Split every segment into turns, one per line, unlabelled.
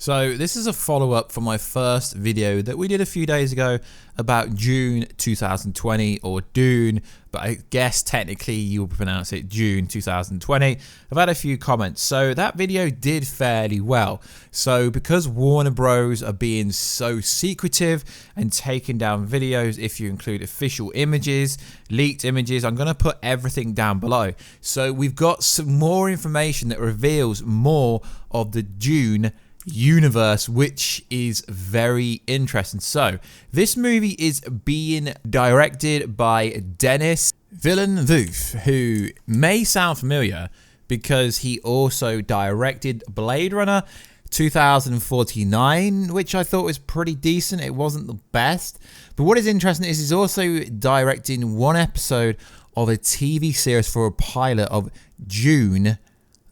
So this is a follow-up from my first video that we did a few days ago about June 2020, or Dune, but I guess technically you will pronounce it June 2020. I've had a few comments. So that video did fairly well. So because Warner Bros are being so secretive and taking down videos, if you include official images, leaked images, I'm going to put everything down below. So we've got some more information that reveals more of the Dune universe, which is very interesting. So this movie is being directed by Denis Villeneuve, who may sound familiar because he also directed Blade Runner 2049, which I thought was pretty decent. It wasn't the best, but what is interesting is he's also directing one episode of a TV series for a pilot of Dune,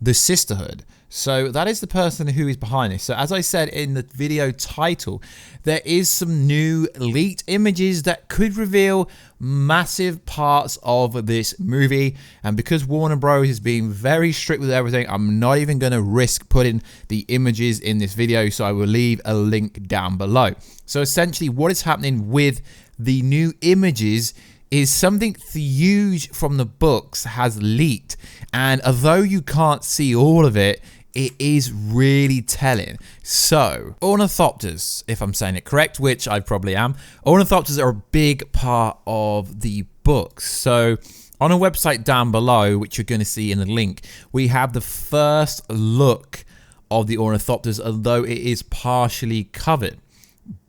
The Sisterhood. So that is the person who is behind this. So as I said in the video title, there is some new leaked images that could reveal massive parts of this movie. And because Warner Bros is being very strict with everything, I'm not even going to risk putting the images in this video. So I will leave a link down below. So essentially what is happening with the new images is something huge from the books has leaked. And although you can't see all of it, it is really telling. So, ornithopters, if I'm saying it correct, which I probably am, ornithopters are a big part of the books. So, on a website down below, which you're going to see in the link, we have the first look of the ornithopters, although it is partially covered.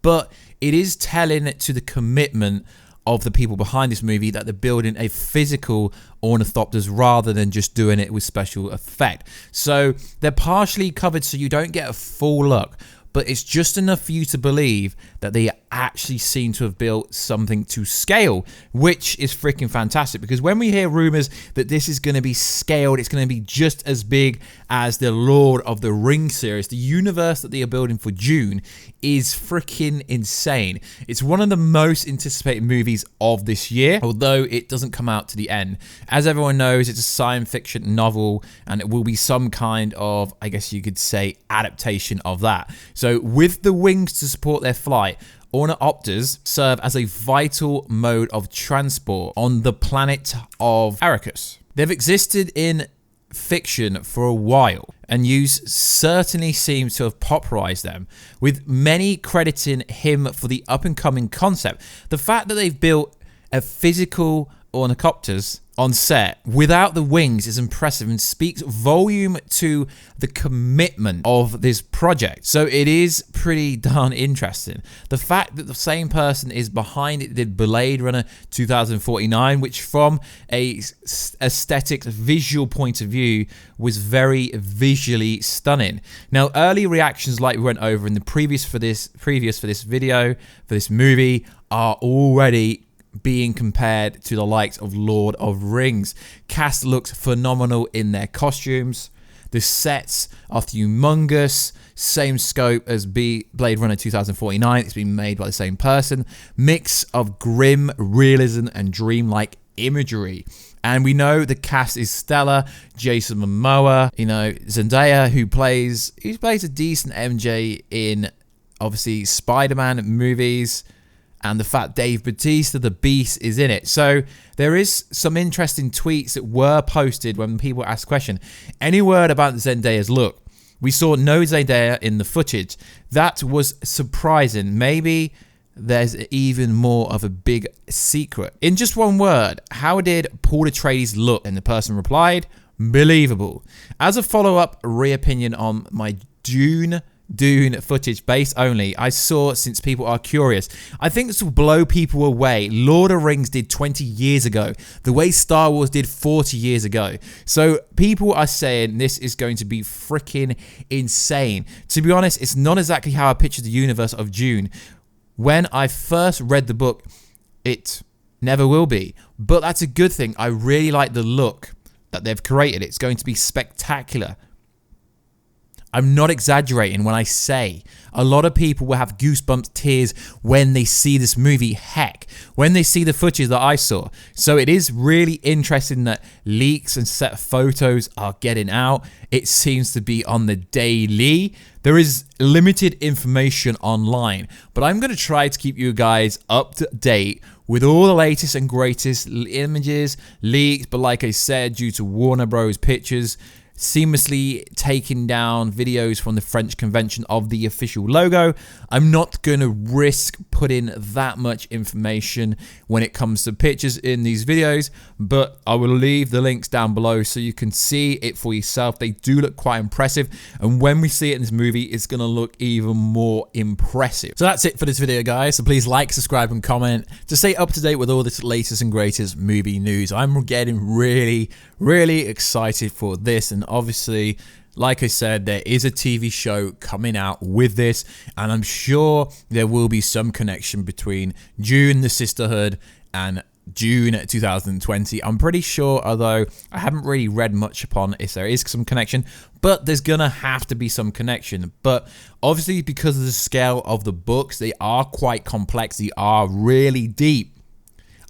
But it is telling to the commitment of the people behind this movie that they're building a physical ornithopters rather than just doing it with special effect. So they're partially covered so you don't get a full look, but it's just enough for you to believe that they actually seem to have built something to scale, which is freaking fantastic. Because when we hear rumors that this is going to be scaled, it's going to be just as big as the Lord of the Rings series. The universe that they are building for Dune is freaking insane. It's one of the most anticipated movies of this year, although it doesn't come out to the end. As everyone knows, it's a science fiction novel, and it will be some kind of, I guess you could say, adaptation of that. So with the wings to support their flight, Ornithopters serve as a vital mode of transport on the planet of Arrakis. They've existed in fiction for a while, and use certainly seems to have popularized them, with many crediting him for the up-and-coming concept. The fact that they've built a physical ornithopters on set without the wings is impressive and speaks volume to the commitment of this project. So it is pretty darn interesting. The fact that the same person is behind it did Blade Runner 2049, which from a aesthetic visual point of view was very visually stunning. Now early reactions, like we went over in the previous for this video, for this movie, are already being compared to the likes of Lord of Rings. Cast looks phenomenal in their costumes. The sets are humongous. Same scope as Blade Runner 2049. It's been made by the same person. Mix of grim realism and dreamlike imagery. And we know the cast is stellar. Jason Momoa, you know, Zendaya, who plays a decent MJ in obviously Spider-Man movies. And the fact Dave Bautista, the Beast, is in it. So there is some interesting tweets that were posted when people asked the question. Any word about Zendaya's look? We saw no Zendaya in the footage. That was surprising. Maybe there's even more of a big secret. In just one word, how did Paul Atreides look? And the person replied, believable. As a follow-up re-opinion on my Dune footage base only, I saw, since people are curious, I think this will blow people away. Lord of the Rings did 20 years ago, the way Star Wars did 40 years ago. So people are saying this is going to be freaking insane. To be honest, it's not exactly how I pictured the universe of Dune. When I first read the book, it never will be. But that's a good thing. I really like the look that they've created. It's going to be spectacular. I'm not exaggerating when I say a lot of people will have goosebumps, tears when they see this movie. Heck, when they see the footage that I saw. So it is really interesting that leaks and set photos are getting out. It seems to be on the daily. There is limited information online, but I'm going to try to keep you guys up to date with all the latest and greatest images, leaks, but like I said, due to Warner Bros. Pictures seamlessly taking down videos from the French convention of the official logo, I'm not going to risk putting that much information when it comes to pictures in these videos, but I will leave the links down below so you can see it for yourself. They do look quite impressive, and when we see it in this movie, it's going to look even more impressive. So that's it for this video, guys. So please like, subscribe, and comment to stay up to date with all this latest and greatest movie news. I'm getting really excited for this, and obviously, like I said, there is a TV show coming out with this, and I'm sure there will be some connection between Dune, the Sisterhood, and Dune 2020. I'm pretty sure, although I haven't really read much upon if there is some connection, but there's gonna have to be some connection. But obviously, because of the scale of the books, they are quite complex, they are really deep.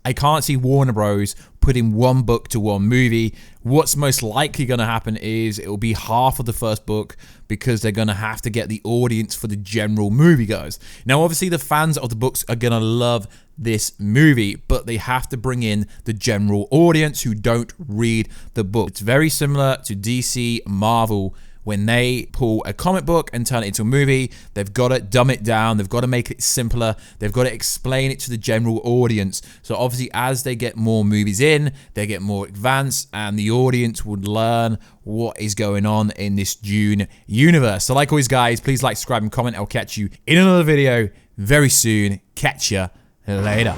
I can't see Warner Bros. Putting one book to one movie. What's most likely going to happen is it will be half of the first book because they're going to have to get the audience for the general moviegoers. Now, obviously, the fans of the books are going to love this movie, but they have to bring in the general audience who don't read the book. It's very similar to DC, Marvel. When they pull a comic book and turn it into a movie, they've got to dumb it down. They've got to make it simpler. They've got to explain it to the general audience. So obviously, as they get more movies in, they get more advanced, and the audience would learn what is going on in this Dune universe. So like always, guys, please like, subscribe, and comment. I'll catch you in another video very soon. Catch ya later.